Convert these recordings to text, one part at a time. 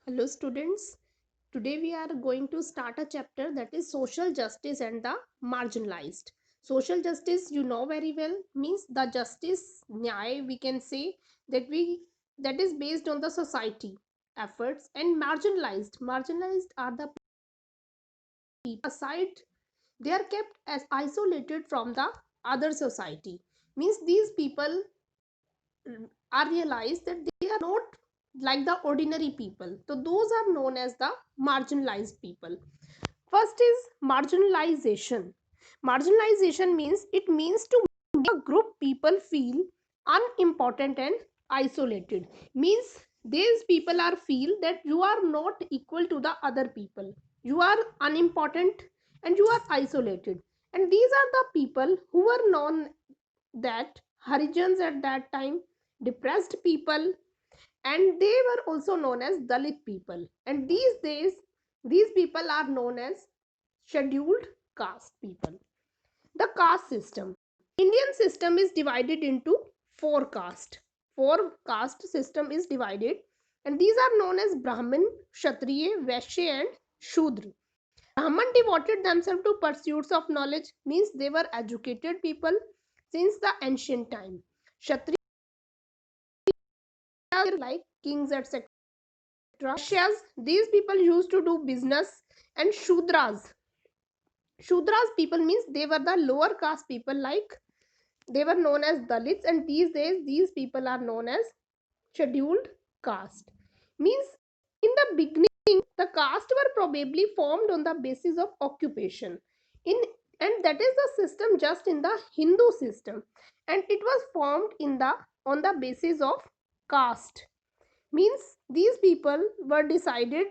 Hello, students. Today we are going to start a chapter that is social justice and the marginalized. Social justice, you know very well, means the justice, nyay, we can say that is based on the society efforts, and marginalized. Marginalized are the people aside, they are kept as isolated from the other society. Means these people are realized that they are not like the ordinary people. So those are known as the marginalized people. First is marginalization. Marginalization means it means to make a group people feel unimportant and isolated. Means these people are feel that you are not equal to the other people. You are unimportant and you are isolated. And these are the people who were known that Harijans at that time, depressed people, and they were also known as Dalit people. And these days, these people are known as scheduled caste people. The caste system. Indian system is divided into four caste. Four caste system is divided, and these are known as Brahmin, Kshatriya, Vaishya, and Shudra. Brahman devoted themselves to pursuits of knowledge, means they were educated people since the ancient time. Kshatriya like kings, etc. Vaishyas, these people used to do business, and Shudras people means they were the lower caste people, like they were known as Dalits, and these days these people are known as scheduled caste. Means in the beginning the caste were probably formed on the basis of occupation. In and that is the system just in the Hindu system, and it was formed in the on the basis of caste. Means these people were decided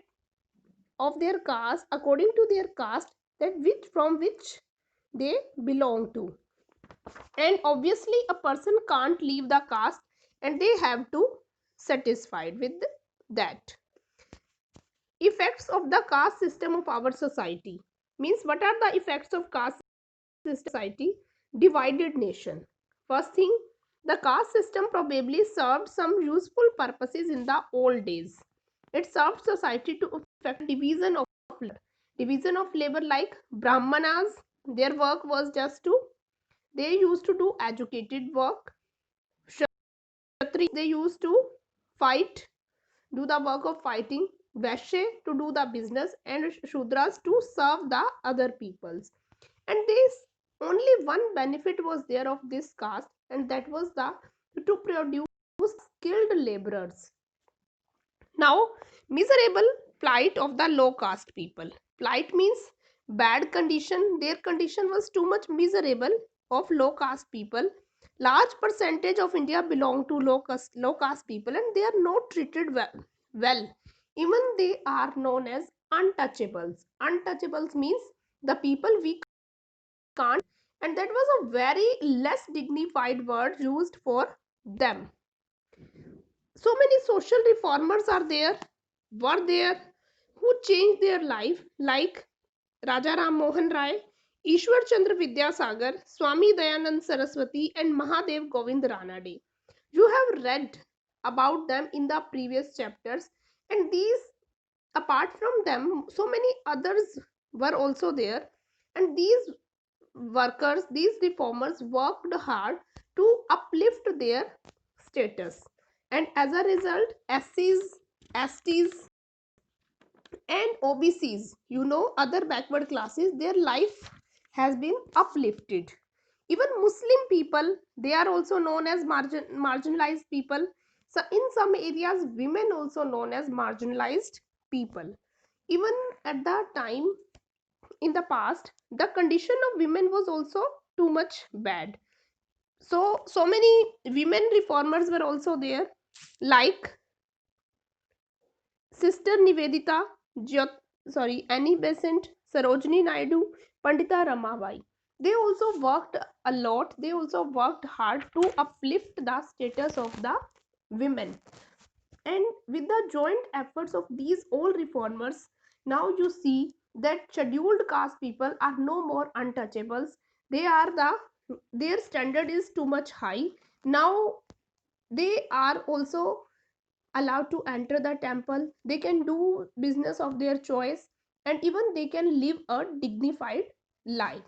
of their caste according to their caste, that which from which they belong to. And obviously a person can't leave the caste, and they have to satisfied with that. Effects of the caste system of our society. Means what are the effects of caste system society? Divided nation. First thing, the caste system probably served some useful purposes in the old days. It served society to effect division of labor, like Brahmanas, their work was just to, they used to do educated work. Kshatriya, they used to fight, do the work of fighting. Vaishya to do the business, and Shudras to serve the other peoples. And this only one benefit was there of this caste, and that was the to produce skilled laborers. Now, miserable plight of the low caste people. Plight means bad condition. Their condition was too much miserable of low caste people. Large percentage of India belong to low caste people, and they are not treated well. Even they are known as untouchables. Untouchables means the people we can't, and that was a very less dignified word used for them. So many social reformers were there, who changed their life, like Raja Ram Mohan Rai, Ishwar Chandra Vidyasagar, Swami Dayanand Saraswati, and Mahadev Govind Ranade. You have read about them in the previous chapters, and these, apart from them, so many others were also there. And these workers, these reformers worked hard to uplift their status. And as a result, SCs, STs, and OBCs, other backward classes, their life has been uplifted. Even Muslim people, they are also known as marginalized people. So in some areas, women also known as marginalized people. Even at that time, in the past, the condition of women was also too much bad. So many women reformers were also there, like Sister Nivedita, Annie Besant, Sarojini Naidu, Pandita Ramabai. They also worked a lot, they also worked hard to uplift the status of the women. And with the joint efforts of these all reformers, now you see that scheduled caste people are no more untouchables. They are their standard is too much high. Now they are also allowed to enter the temple, they can do business of their choice, and even they can live a dignified life.